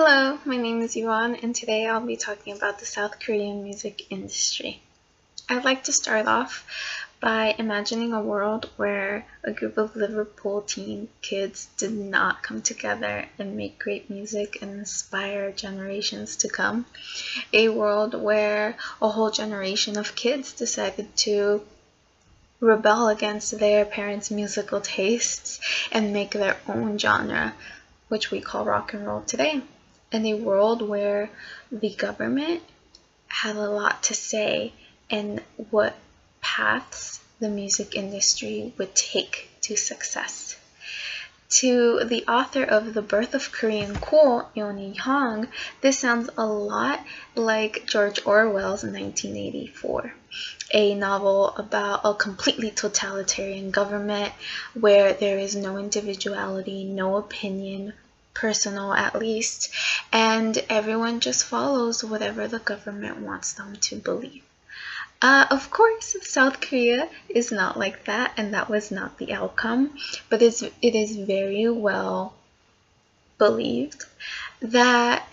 Hello, my name is Yvonne, and today I'll be talking about the South Korean music industry. I'd like to start off by imagining a world where a group of Liverpool teen kids did not come together and make great music and inspire generations to come. A world where a whole generation of kids decided to rebel against their parents' musical tastes and make their own genre, which we call rock and roll today. In a world where the government had a lot to say in what paths the music industry would take to success. To the author of The Birth of Korean Cool, Yvonne, this sounds a lot like George Orwell's 1984, a novel about a completely totalitarian government where there is no individuality, no opinion, personal at least, and everyone just follows whatever the government wants them to believe. Of course, South Korea is not like that, and that was not the outcome, but it is very well believed that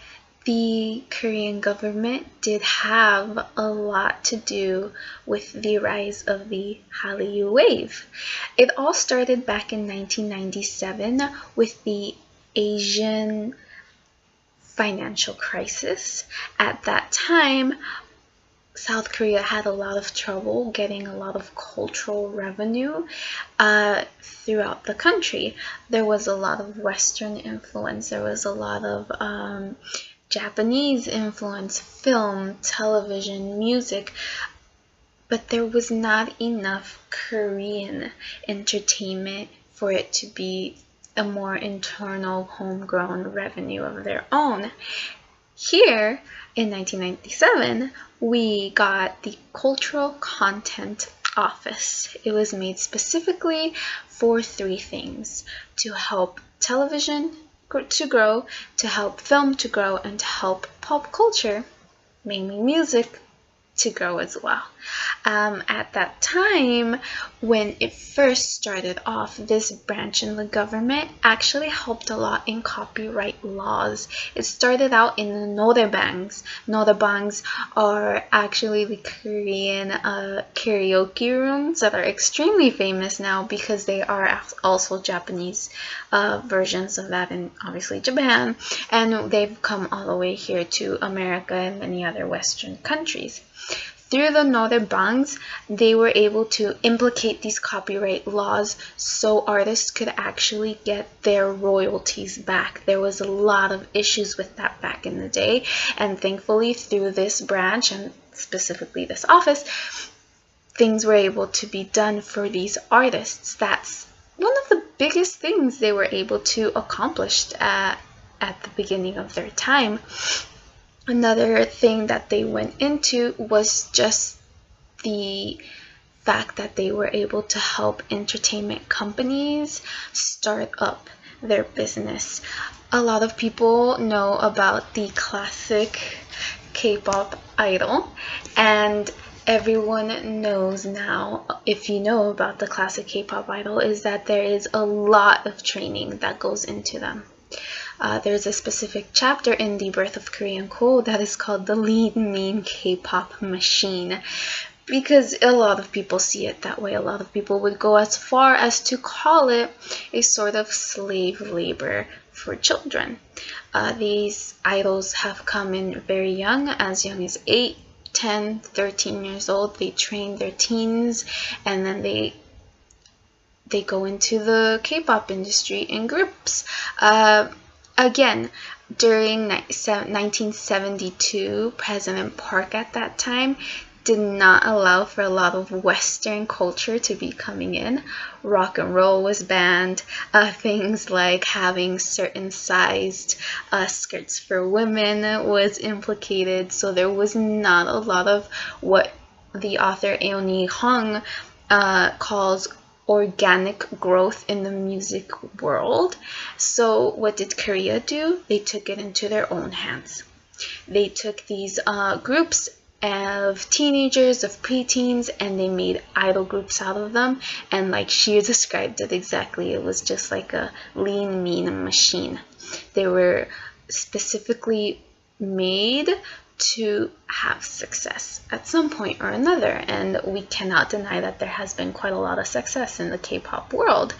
the Korean government did have a lot to do with the rise of the Hallyu wave. It all started back in 1997 with the Asian financial crisis. At that time, South Korea had a lot of trouble getting a lot of cultural revenue throughout the country. There was a lot of Western influence. There was a lot of Japanese influence, film, television, music, but there was not enough Korean entertainment for it to be a more internal, homegrown revenue of their own. Here, in 1997, we got the Cultural Content Office. It was made specifically for three things: to help television to grow, to help film to grow, and to help pop culture, mainly music, to grow as well. At that time, when it first started off, this branch in the government actually helped a lot in copyright laws. It started out in the noraebangs. Noraebangs are actually the Korean karaoke rooms that are extremely famous now because they are also Japanese versions of that in obviously Japan, and they've come all the way here to America and many other Western countries. Through the noraebangs, they were able to implicate these copyright laws so artists could actually get their royalties back. There was a lot of issues with that back in the day, and thankfully through this branch, and specifically this office, things were able to be done for these artists. That's one of the biggest things they were able to accomplish at the beginning of their time. Another thing that they went into was just the fact that they were able to help entertainment companies start up their business. A lot of people know about the classic K-pop idol, and everyone knows now, if you know about the classic K-pop idol, is that there is a lot of training that goes into them. There's a specific chapter in The Birth of Korean Cool that is called the Lean Mean K-pop Machine, because a lot of people see it that way. A lot of people would go as far as to call it a sort of slave labor for children. These idols have come in very young as 8, 10, 13 years old. They train their teens, and then they go into the K-pop industry in groups. Again, during 1972, President Park at that time did not allow for a lot of Western culture to be coming in. Rock and roll was banned. Things like having certain sized skirts for women was implicated. So there was not a lot of what the author Eoni Hong calls organic growth in the music world. So what did Korea do? They took it into their own hands. They took these groups of teenagers, of preteens, and they made idol groups out of them. And like she described it exactly, it was just like a lean, mean machine. They were specifically made to have success at some point or another, and we cannot deny that there has been quite a lot of success in the K-pop world.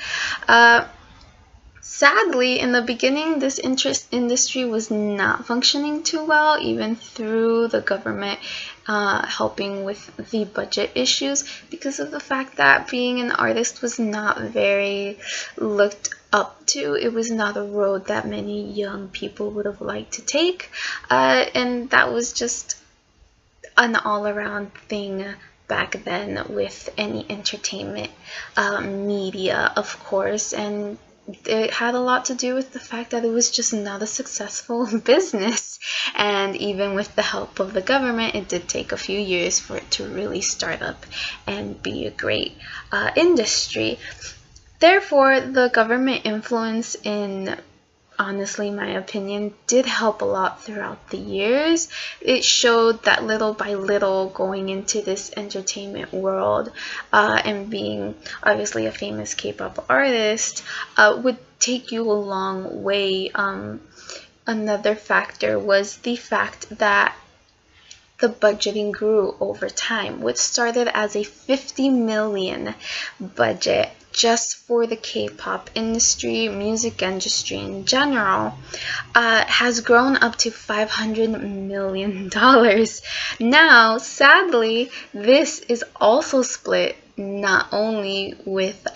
Sadly, in the beginning, this industry was not functioning too well, even through the government helping with the budget issues, because of the fact that being an artist was not very looked up to. It was not a road that many young people would have liked to take, and that was just an all-around thing back then with any entertainment media, of course, and it had a lot to do with the fact that it was just not a successful business. And even with the help of the government, it did take a few years for it to really start up and be a great industry. Therefore, the government influence in, honestly, my opinion, did help a lot throughout the years. It showed that little by little going into this entertainment world and being obviously a famous K-pop artist would take you a long way. Another factor was the fact that the budgeting grew over time, which started as a 50 million budget just for the K-pop industry, music industry in general, has grown up to $500 million. Now, sadly, this is also split not only with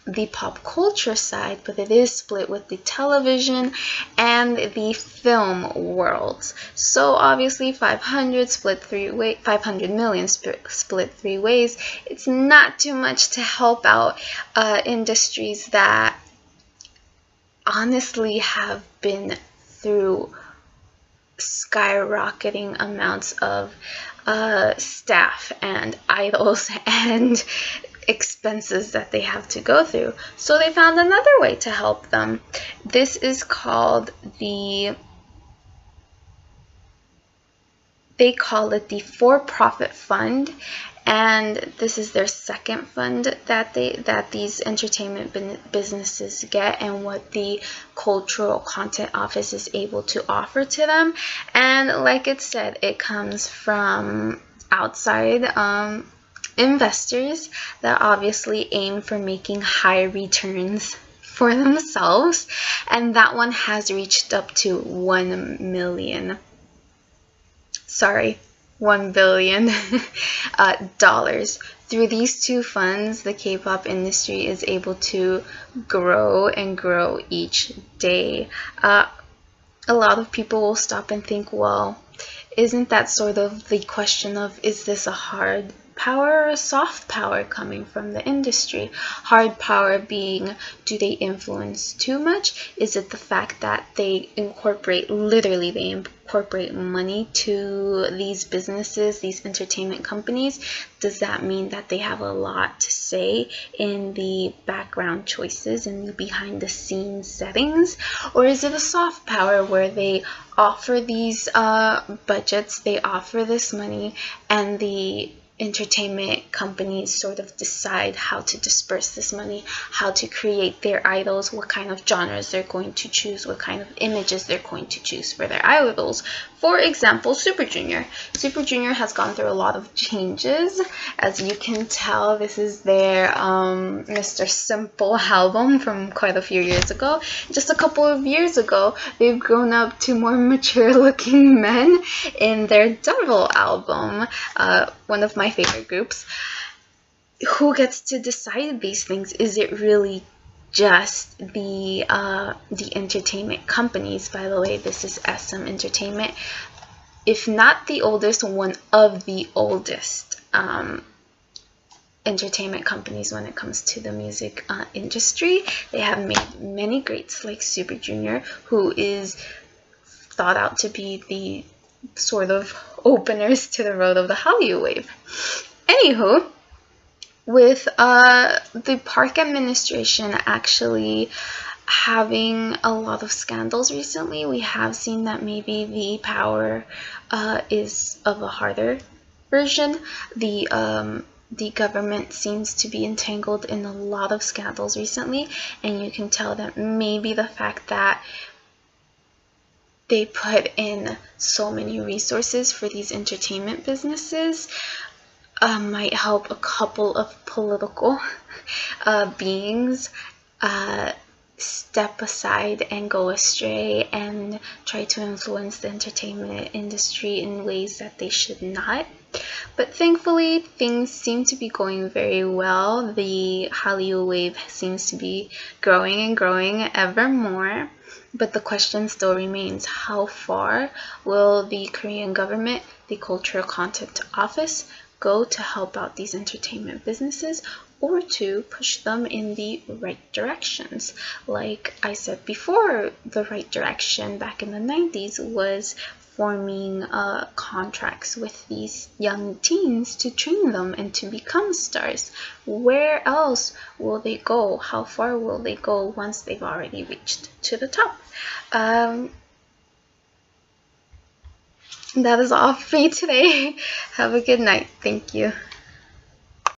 the pop culture side, but it is split with the television and the film worlds. So obviously 500 million split three ways. It's not too much to help out industries that honestly have been through skyrocketing amounts of staff and idols and expenses that they have to go through. So they found another way to help them. This is called they call it the for-profit fund, and this is their second fund that these entertainment businesses get, and what the cultural content office is able to offer to them. And like it said, it comes from outside investors that obviously aim for making high returns for themselves, and that one has reached up to $1 billion dollars. Through these two funds, the K-pop industry is able to grow and grow each day. A lot of people will stop and think, well, isn't that sort of the question of, is this a hard power or a soft power coming from the industry? Hard power being, do they influence too much? Is it the fact that they incorporate money to these businesses, these entertainment companies? Does that mean that they have a lot to say in the background choices and the behind the scenes settings? Or is it a soft power where they offer these budgets, they offer this money, and the entertainment companies sort of decide how to disperse this money, how to create their idols, what kind of genres they're going to choose, what kind of images they're going to choose for their idols. For example, Super Junior. Super Junior has gone through a lot of changes. As you can tell, this is their Mr. Simple album from quite a few years ago. Just a couple of years ago, they've grown up to more mature looking men in their Devil album, one of my favorite groups. Who gets to decide these things? Is it really just the entertainment companies? By the way, this is SM Entertainment. If not the oldest, one of the oldest entertainment companies when it comes to the music industry. They have made many greats like Super Junior, who is thought out to be the sort of openers to the road of the Hallyu wave. Anywho, with the Park administration actually having a lot of scandals recently, we have seen that maybe the power is of a harder version. The government seems to be entangled in a lot of scandals recently, and you can tell that maybe the fact that they put in so many resources for these entertainment businesses might help a couple of political beings step aside and go astray and try to influence the entertainment industry in ways that they should not. But thankfully, things seem to be going very well. The Hallyu wave seems to be growing and growing ever more. But the question still remains, how far will the Korean government, the Cultural Content Office, go to help out these entertainment businesses or to push them in the right directions? Like I said before, the right direction back in the 90s was forming contracts with these young teens to train them and to become stars. Where else will they go? How far will they go once they've already reached to the top? That is all for me today. Have a good night. Thank you.